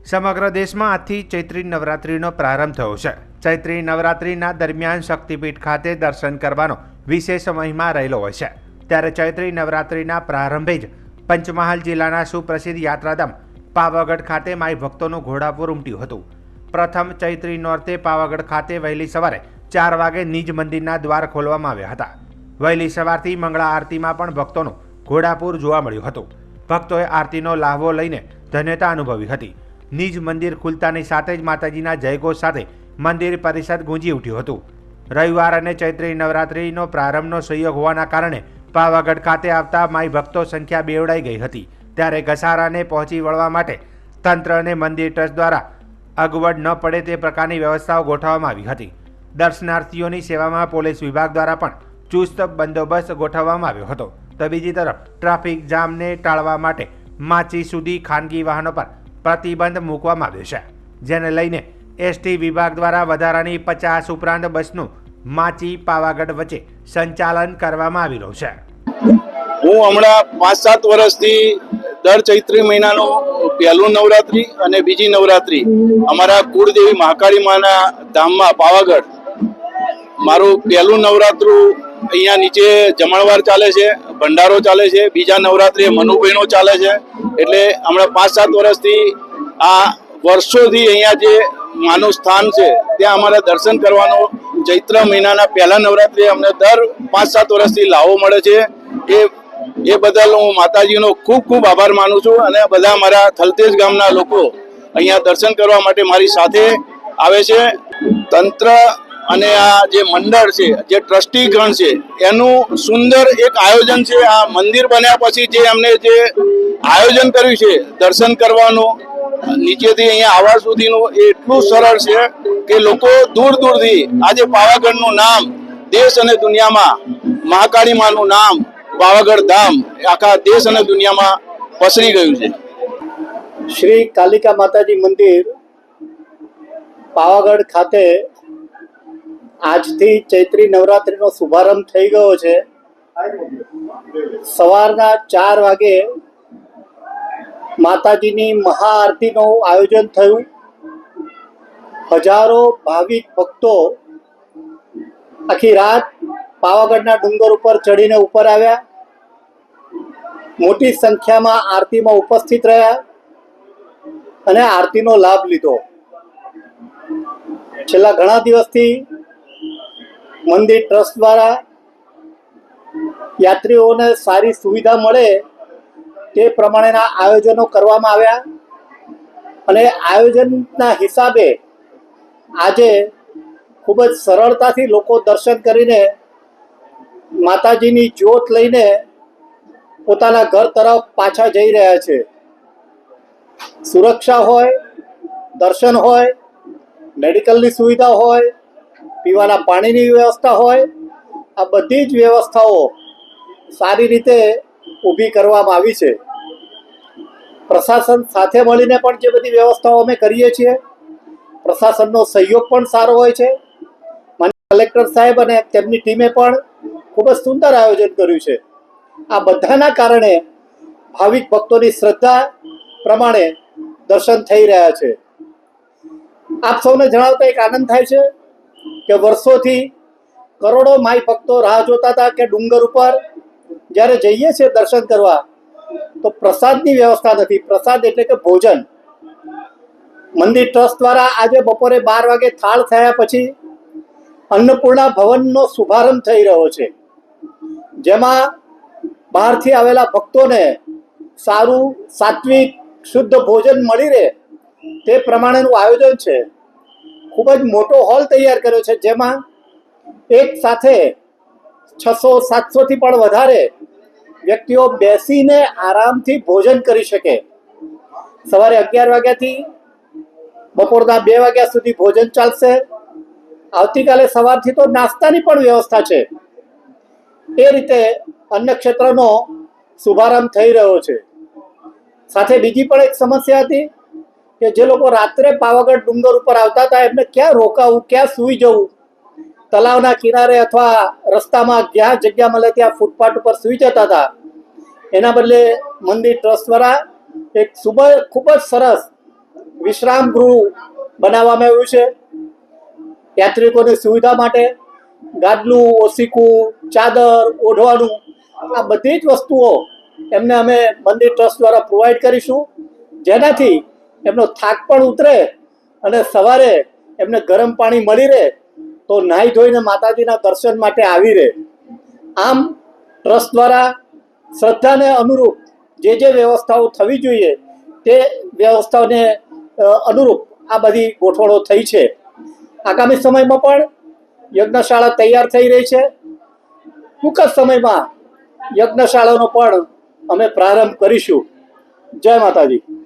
સમગ્ર દેશમાં આજથી ચૈત્રી નવરાત્રિનો પ્રારંભ થયો છે। ચૈત્રી નવરાત્રિના દરમિયાન શક્તિપીઠ ખાતે દર્શન કરવાનો વિશેષ મહિમા રહેલો હોય છે। ત્યારે ચૈત્રી નવરાત્રિના પ્રારંભે જ પંચમહાલ જિલ્લાના સુપ્રસિદ્ધ યાત્રાધામ પાવાગઢ ખાતે માઈ ભક્તોનું ઘોડાપુર ઉમટ્યું હતું। પ્રથમ ચૈત્રી નોરતે પાવાગઢ ખાતે વહેલી સવારે 4 વાગે નિજ મંદિરના દ્વાર ખોલવામાં આવ્યા હતા। વહેલી સવારથી મંગળા આરતીમાં પણ ભક્તોનું ઘોડાપુર જોવા મળ્યું હતું। ભક્તોએ આરતીનો લાહવો લઈને ધન્યતા અનુભવી હતી। નિજ મંદિર ખુલતાની સાથે જ માતાજીના જયઘોષ સાથે મંદિર પરિસર ગુંજી ઉઠ્યું હતું। રવિવાર અને ચૈત્રી નવરાત્રિનો પ્રારંભનો સંયોગ હોવાના કારણે પાવાગઢ ખાતે આવતા માઈ ભક્તો સંખ્યા બેવડાઈ ગઈ હતી। ત્યારે ઘસારાને પહોંચી વળવા માટે તંત્ર અને મંદિર ટ્રસ્ટ દ્વારા અગવડ ન પડે તે પ્રકારની વ્યવસ્થાઓ ગોઠવવામાં આવી હતી। દર્શનાર્થીઓની સેવામાં પોલીસ વિભાગ દ્વારા પણ ચુસ્ત બંદોબસ્ત ગોઠવવામાં આવ્યો હતો। તો બીજી તરફ ટ્રાફિક જામને ટાળવા માટે માચી સુધી ખાનગી વાહનો પર પ્રતિબંધ મૂકવામાં આવ્યો છે, જેને લઈને એસટી વિભાગ દ્વારા વધારાની 50 ઉપરાંત બસનું માચી પાવાગઢ વચ્ચે સંચાલન કરવામાં આવી રહ્યું છે। હું હમણાં 5-7 વર્ષથી દર ચૈત્રી મહિનાનો પહેલું નવરાત્રી અને બીજી નવરાત્રી અમારા કુળદેવી મહાકાળી માના ધામમાં પાવાગઢ મારું પહેલું નવરાત્રું અહીંયા નીચે જમણવાર ચાલે છે, ભંડારો ચાલે છે। બીજા નવરાત્રી મનુભાઈનો ચાલે છે। એટલે હમણાં 5-7 વર્ષથી આ વર્ષોથી અહીંયા જે માનું સ્થાન છે ત્યાં અમારા દર્શન કરવાનો ચૈત્ર મહિનાના પહેલા નવરાત્રી અમને દર 5-7 વર્ષથી લાવો મળે છે। એ બદલ હું માતાજીનો ખૂબ ખૂબ આભાર માનું છું। અને બધા મારા થલતેજ ગામના લોકો અહીંયા દર્શન કરવા માટે મારી સાથે આવે છે। તંત્ર અને આ જે મંડળ છે, જે ટ્રસ્ટી ગણ છે, એનું સુંદર એક આયોજન છે। આ મંદિર બન્યા પછી જે અમને જે આયોજન કર્યું છે દર્શન કરવાનું, નીચેથી અહીંયા આવવા સુધીનું, એ એટલું સરળ છે કે લોકો દૂર દૂરથી આજે પાવાગઢનું નામ દેશ અને દુનિયામાં, મહાકાળી માનું નામ પાવાગઢ ધામ આખા દેશ અને દુનિયામાં પસરી ગયું છે। શ્રી કાલિકા માતાજી મંદિર પાવાગઢ ખાતે આજથી ચૈત્રી નવરાત્રિનો શુભારંભ થઈ ગયો છે। સવારના 4 વાગે માતાજીની મહાઆરતીનું આયોજન થયું। હજારો ભાવિક ભક્તો આખી રાત પાવાગઢના ડુંગર ઉપર ચડીને ઉપર આવ્યા। મોટી સંખ્યામાં આરતીમાં ઉપસ્થિત રહ્યા અને આરતીનો લાભ લીધો। છેલ્લા ઘણા દિવસથી મંદિર ટ્રસ્ટ દ્વારા યાત્રીઓને સારી સુવિધા મળે તે પ્રમાણેના આયોજનો કરવામાં આવ્યા અને આયોજનના હિસાબે આજે ખૂબ જ સરળતાથી લોકો દર્શન કરીને માતાજીની જ્યોત લઈને પોતાના ઘર તરફ પાછા જઈ રહ્યા છે। સુરક્ષા હોય, દર્શન હોય, મેડિકલની સુવિધા હોય, પીવાના પાણીની વ્યવસ્થા હોય, આ બધી જ વ્યવસ્થાઓ સારી રીતે ઊભી કરવામાં આવી છે। પ્રશાસન સાથે મળીને પણ જે બધી વ્યવસ્થાઓ અમે કરીએ છીએ, પ્રશાસનનો સહયોગ પણ સારો હોય છે। માનનીય કલેક્ટર સાહેબ અને તેમની ટીમે પણ ખૂબ જ સુંદર આયોજન કર્યું છે। આ બધાના કારણે ભાવિક ભક્તોની શ્રદ્ધા પ્રમાણે દર્શન થઈ રહ્યા છે। આપ સૌને જણાવતા એક આનંદ થાય છે કે વર્ષોથી કરોડો માઈ ભક્તો રાહ જોતા હતા કે ડુંગર ઉપર જ્યારે જઈએ છીએ દર્શન કરવા તો પ્રસાદની વ્યવસ્થા નથી। પ્રસાદ એટલે કે ભોજન મંદિર ટ્રસ્ટ દ્વારા આજે બપોરે 12 વાગે થાળ થયા પછી અન્નપૂર્ણા ભવનનો શુભારંભ થઈ રહ્યો છે, જેમાં બહારથી આવેલા ભક્તોને સારું સાત્વિક શુદ્ધ ભોજન મળી રહે તે પ્રમાણેનું આયોજન છે। ખૂબ જ મોટો હોલ તૈયાર કર્યો છે, જેમાં એક સાથે 600-700 થી પણ વધારે વ્યક્તિઓ બેસીને આરામથી ભોજન કરી શકે। સવારે 11 વાગ્યાથી બપોરના 2 વાગ્યા સુધી ભોજન ચાલશે। આવતીકાલે સવારથી તો નાસ્તાની પણ વ્યવસ્થા છે। એ રીતે અન્ન ક્ષેત્રનો શુભારંભ થઈ રહ્યો છે। સાથે બીજી પણ એક સમસ્યા હતી કે જે લોકો રાત્રે પાવાગઢ ડુંગર ઉપર આવતા હતા એમને ક્યાં રોકાવું, ક્યાં સૂઈ જવું, તલાવના કિનારે અથવા રસ્તામાં જ્યાં જગ્યા મળે ત્યાં ફૂટપાથ ઉપર સૂઈ જતા હતા। એના બદલે મંદિર ટ્રસ્ટ દ્વારા એક ખૂબ જ સરસ વિશ્રામ ગૃહ બનાવવામાં આવ્યું છે. યાત્રિકોની સુવિધા માટે ગાદલું, ઓશીકું, ચાદર, ઓઢવાનું આ બધી જ વસ્તુઓ એમને અમે મંદિર ટ્રસ્ટ દ્વારા પ્રોવાઈડ કરીશું, જેનાથી એમનો થાક પણ ઉતરે અને સવારે એમને ગરમ પાણી મળી રહે તો નાહી ધોઈને માતાજીના દર્શન માટે આવી રહે. આમ ટ્રસ્ટ દ્વારા શ્રદ્ધાને અનુરૂપ જે વ્યવસ્થાઓ થવી જોઈએ તે વ્યવસ્થાઓને અનુરૂપ આ બધી ગોઠવણો થઈ છે. આગામી સમયમાં પણ યજ્ઞશાળા તૈયાર થઈ રહી છે. ટૂંક જ સમયમાં યજ્ઞશાળાનો પણ અમે પ્રારંભ કરીશું. જય માતાજી.